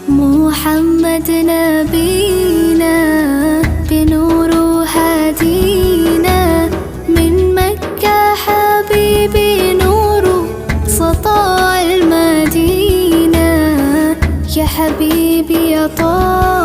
محمد نبينا بنور هدينا، من مكة حبيبي نور سطاع المدينة. يا حبيبي يا طه